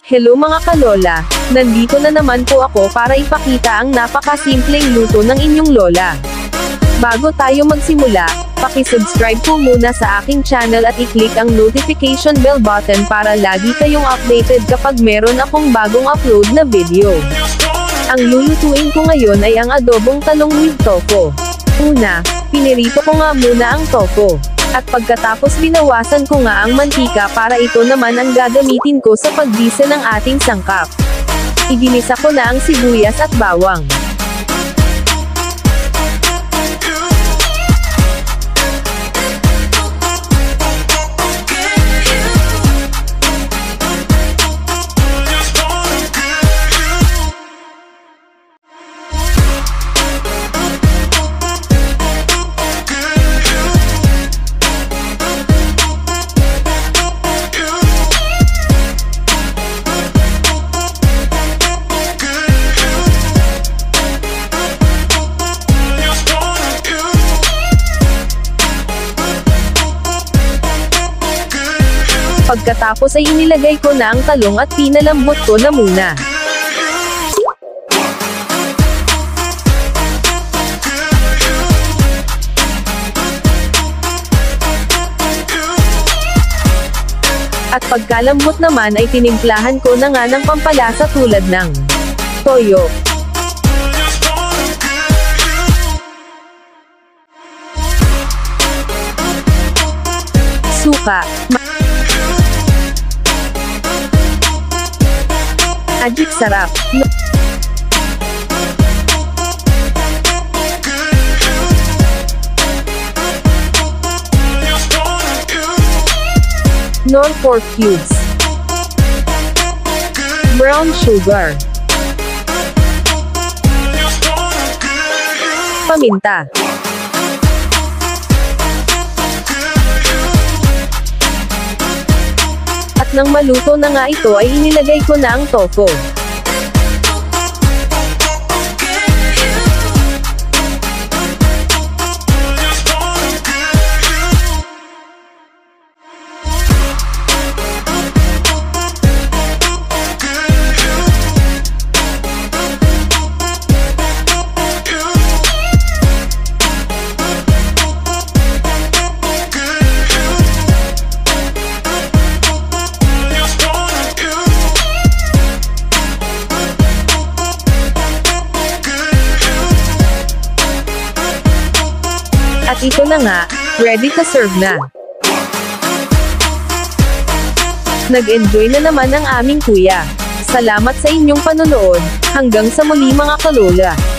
Hello mga kalola, nandito na naman po ako para ipakita ang napakasimpleng luto ng inyong lola. Bago tayo magsimula, paki-subscribe po muna sa aking channel at i-click ang notification bell button para lagi kayong updated kapag meron akong bagong upload na video. Ang lulutuin ko ngayon ay ang adobong talong with tofu. Una, pinirito ko nga muna ang tofu. At pagkatapos binawasan ko nga ang mantika para ito naman ang gagamitin ko sa paggisa ng ating sangkap. Iginisa ko na ang sibuyas at bawang. Pagkatapos ay inilagay ko na ang talong at pinalambot ko na muna. At pagkalambot naman ay tinimplahan ko na nga ng pampalasa tulad ng toyo, suka, Magic sarap. Nor pork cubes. Brown sugar. Paminta. At nang maluto na nga ito ay inilagay ko na ang tofu. At ito na nga, ready to serve na. Nag-enjoy na naman ang aming kuya. Salamat sa inyong panonood, hanggang sa muli mga kalola.